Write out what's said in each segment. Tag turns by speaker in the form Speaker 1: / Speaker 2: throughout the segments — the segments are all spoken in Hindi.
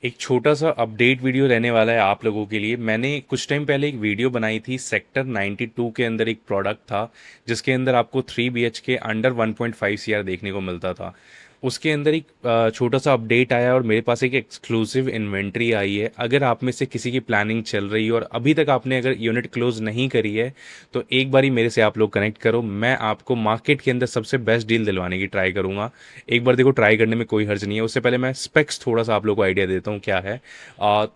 Speaker 1: एक छोटा-सा अपडेट वीडियो रहने वाला है आप लोगों के लिए। मैंने कुछ टाइम पहले एक वीडियो बनाई थी, सेक्टर 92 के अंदर एक प्रोडक्ट था, जिसके अंदर आपको 3 बीएचके अंडर 1.5 सीआर देखने को मिलता था। उसके अंदर एक छोटा-सा अपडेट आया और मेरे पास एक एक्सक्लूसिव इन्वेंट्री आई है। अगर आप में से किसी की प्लानिंग चल रही है और अभी तक आपने अगर यूनिट क्लोज़ नहीं करी है, तो एक बारी मेरे से आप लोग कनेक्ट करो। मैं आपको मार्केट के अंदर सबसे बेस्ट डील दिलवाने की ट्राई करूँगा। एक बार देखो, ट्राई करने में कोई हर्ज नहीं है। उससे पहले मैं स्पेक्स थोड़ा सा आप लोग को आइडिया देता हूँ क्या है।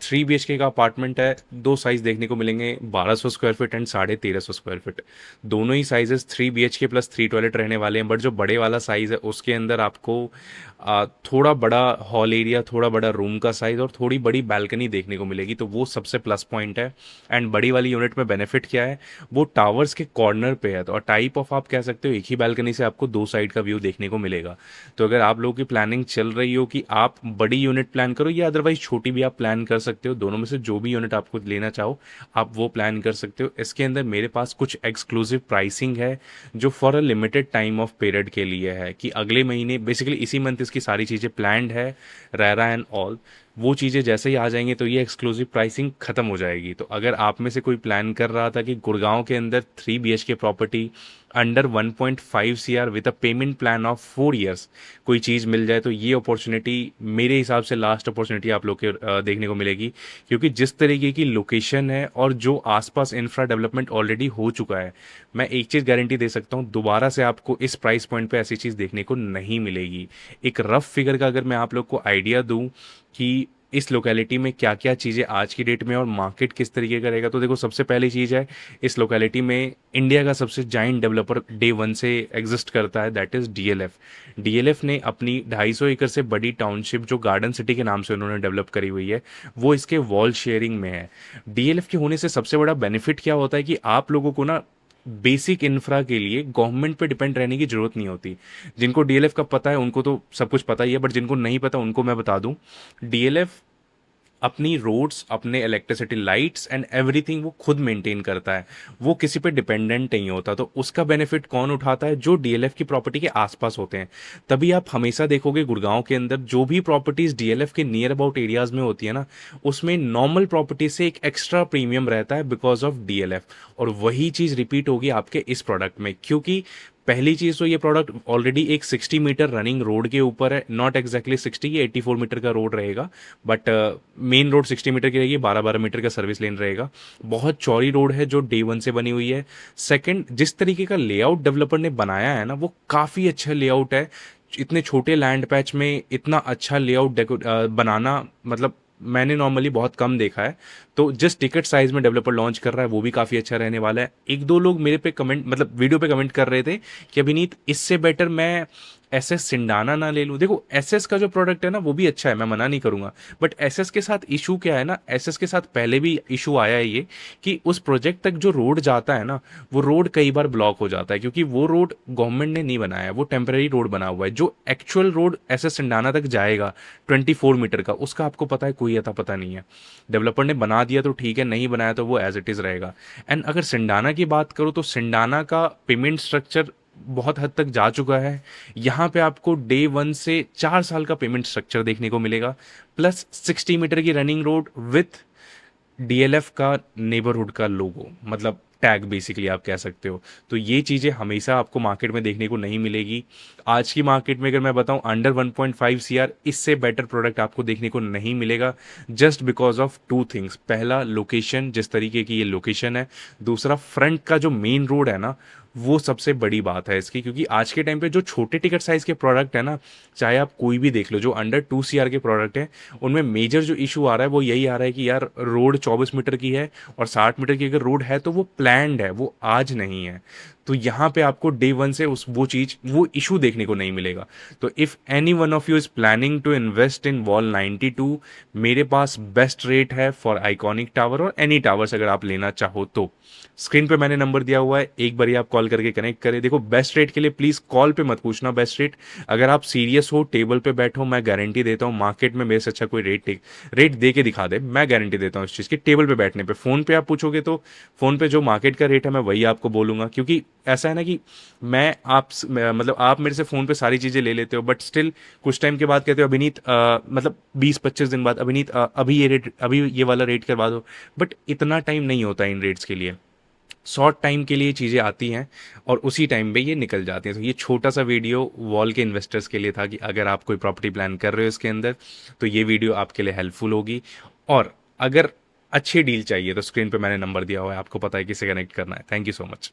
Speaker 1: 3 बीएचके का अपार्टमेंट है। दो साइज़ देखने को मिलेंगे, 1200 square feet and 1350 square feet. दोनों ही साइजेस 3 बीएचके प्लस 3 टॉयलेट रहने वाले हैं। बट जो बड़े वाला साइज़ है उसके अंदर आपको थोड़ा बड़ा हॉल एरिया, थोड़ा बड़ा रूम का साइज़ और थोड़ी बड़ी बैल्कनी देखने को मिलेगी, तो वो सबसे प्लस पॉइंट है। एंड बड़ी वाली यूनिट में बेनिफिट क्या है, वो टावर्स के कॉर्नर पे है, तो और टाइप ऑफ आप कह सकते हो एक ही बैल्कनी से आपको दो साइड का व्यू देखने को मिलेगा। तो अगर आप लोगों की प्लानिंग चल रही हो कि आप बड़ी यूनिट प्लान करो या अदरवाइज छोटी भी आप प्लान कर सकते हो, दोनों में से जो भी यूनिट आपको लेना चाहो आप वो प्लान कर सकते हो। इसके अंदर मेरे पास कुछ एक्सक्लूसिव प्राइसिंग है जो for a limited time of period के लिए है, कि अगले महीने बेसिकली इसी मंथ इसकी सारी चीज़ें प्लान्ड है, रेरा एंड ऑल। वो चीज़ें जैसे ही आ जाएंगी तो ये एक्सक्लूसिव प्राइसिंग खत्म हो जाएगी। तो अगर आप में से कोई प्लान कर रहा था कि गुड़गांव के अंदर 3 BHK property under 1.5 CR with a payment plan of 4 years कोई चीज़ मिल जाए, तो ये अपॉर्चुनिटी मेरे हिसाब से लास्ट अपॉर्चुनिटी आप लोग के देखने को मिलेगी। क्योंकि जिस तरीके की लोकेशन है और जो आसपास इंफ्रा डेवलपमेंट ऑलरेडी हो चुका है, मैं एक चीज़ गारंटी दे सकता हूँ, दोबारा से आपको इस प्राइस पॉइंट पे ऐसी चीज़ देखने को नहीं मिलेगी। एक रफ फिगर का अगर मैं आप लोग को आइडिया दूँ कि इस लोकेलिटी में क्या क्या चीज़ें आज की डेट में और मार्केट किस तरीके का रहेगा, तो देखो सबसे पहली चीज़ है, इस लोकेलिटी में इंडिया का सबसे जाइंट डेवलपर डे वन से एग्जिस्ट करता है, दैट इज़ डीएलएफ। डीएलएफ ने अपनी 250 एकड़ से बड़ी टाउनशिप जो गार्डन सिटी के नाम से उन्होंने डेवलप करी हुई है, वो इसके वॉल शेयरिंग में है। डीएलएफ के होने से सबसे बड़ा बेनिफिट क्या होता है कि आप लोगों को ना बेसिक इंफ्रा के लिए गवर्नमेंट पे डिपेंड रहने की जरूरत नहीं होती। जिनको डीएलएफ का पता है उनको तो सब कुछ पता ही है, बट जिनको नहीं पता उनको मैं बता दूं, डीएलएफ अपनी रोड्स, अपने इलेक्ट्रिसिटी लाइट्स एंड एवरीथिंग वो खुद मेंटेन करता है। वो किसी पे डिपेंडेंट नहीं होता। तो उसका बेनिफिट कौन उठाता है? जो डीएलएफ की प्रॉपर्टी के आसपास होते हैं। तभी आप हमेशा देखोगे गुड़गांव के अंदर जो भी प्रॉपर्टीज डीएलएफ के नियर अबाउट एरियाज में होती है ना, उसमें नॉर्मल प्रॉपर्टी से एक एक्स्ट्रा प्रीमियम रहता है बिकॉज ऑफ डीएलएफ। और वही चीज रिपीट होगी आपके इस प्रोडक्ट में, क्योंकि पहली चीज तो ये प्रोडक्ट ऑलरेडी एक 60 मीटर रनिंग रोड के ऊपर है। नॉट एग्जैक्टली 60, ये 84 मीटर का रोड रहेगा, बट मेन रोड 60 मीटर की रहेगी, 12-12 मीटर का सर्विस लेन रहेगा। बहुत चौड़ी रोड है जो डे वन से बनी हुई है। सेकंड, जिस तरीके का लेआउट डेवलपर ने बनाया है ना, वो काफ़ी अच्छा लेआउट है। इतने छोटे लैंड पैच में इतना अच्छा लेआउट बनाना, मतलब मैंने नॉर्मली बहुत कम देखा है। तो जिस टिकट साइज में डेवलपर लॉन्च कर रहा है वो भी काफ़ी अच्छा रहने वाला है। एक दो लोग मेरे पे कमेंट, मतलब वीडियो पे कमेंट कर रहे थे कि अभिनीत इससे बेटर मैं एसएस सिंडाना ना ले लूं। देखो, एसएस का जो प्रोडक्ट है ना वो भी अच्छा है, मैं मना नहीं करूंगा, बट एसएस के साथ इशू क्या है ना, एसएस के साथ पहले भी इशू आया है ये, कि उस प्रोजेक्ट तक जो रोड जाता है ना, वो रोड कई बार ब्लॉक हो जाता है, क्योंकि वो रोड गवर्नमेंट ने नहीं बनाया है, वो टेम्पररी रोड बना हुआ है। जो एक्चुअल रोड एसएस सिंडाना तक जाएगा 24 मीटर का, उसका आपको पता है, कोई अता पता नहीं है। डेवलपर ने बना दिया तो ठीक है, नहीं बनाया तो वो एज इट इज रहेगा। एंड अगर सिंडाना की बात करो तो सिंडाना का पेमेंट स्ट्रक्चर बहुत हद तक जा चुका है। यहाँ पे आपको डे वन से 4 साल का पेमेंट स्ट्रक्चर देखने को मिलेगा, प्लस 60 मीटर की रनिंग रोड विथ डीएलएफ का नेबरहुड का लोगो, मतलब टैग बेसिकली आप कह सकते हो। तो ये चीज़ें हमेशा आपको मार्केट में देखने को नहीं मिलेगी। आज की मार्केट में अगर मैं बताऊं, अंडर 1.5 सीआर इससे बेटर प्रोडक्ट आपको देखने को नहीं मिलेगा, just because of two things. पहला, लोकेशन, जिस तरीके की ये लोकेशन है। दूसरा, फ्रंट का जो मेन रोड है ना, वो सबसे बड़ी बात है इसकी, क्योंकि आज के टाइम पे जो छोटे टिकट साइज के प्रोडक्ट है ना, चाहे आप कोई भी देख लो, जो अंडर 2 सीआर के प्रोडक्ट है, उनमें मेजर जो इशू आ रहा है वो यही आ रहा है कि यार रोड 24 मीटर की है और 60 मीटर की अगर रोड है तो वो प्लान्ड है, वो आज नहीं है। तो यहाँ पे आपको डे वन से उस वो चीज, वो इशू देखने को नहीं मिलेगा। तो if any one of you is planning to invest in wall 92, मेरे पास बेस्ट रेट है फॉर आइकॉनिक टावर और एनी टावर्स अगर आप लेना चाहो तो। स्क्रीन पे मैंने नंबर दिया हुआ है, एक बार आप कॉल करके कनेक्ट करें। देखो, बेस्ट रेट के लिए प्लीज कॉल पे मत पूछना बेस्ट रेट। अगर आप सीरियस हो, टेबल पे बैठो, मैं गारंटी देता हूँ मार्केट में मेरे से अच्छा कोई रेट दे के दिखा दे, मैं गारंटी देता हूँ इस चीज़ की। टेबल पे बैठने पे, फोन पे आप पूछोगे तो फोन पे जो मार्केट का रेट है मैं वही आपको बोलूंगा, क्योंकि ऐसा है ना कि मतलब आप मेरे से फ़ोन पे सारी चीज़ें ले लेते हो, बट स्टिल कुछ टाइम के बाद कहते हो अभिनीत, मतलब 20-25 दिन बाद, अभिनीत अभी ये रेट, अभी ये वाला रेट करवा दो। बट इतना टाइम नहीं होता इन रेट्स के लिए, शॉर्ट टाइम के लिए चीज़ें आती हैं और उसी टाइम पे ये निकल जाती हैं। तो ये छोटा सा वीडियो वॉल के इन्वेस्टर्स के लिए था कि अगर आप कोई प्रॉपर्टी प्लान कर रहे हो इसके अंदर, तो ये वीडियो आपके लिए हेल्पफुल होगी। और अगर अच्छी डील चाहिए तो स्क्रीन पे मैंने नंबर दिया हुआ है, आपको पता है किसे कनेक्ट करना है। Thank you so much.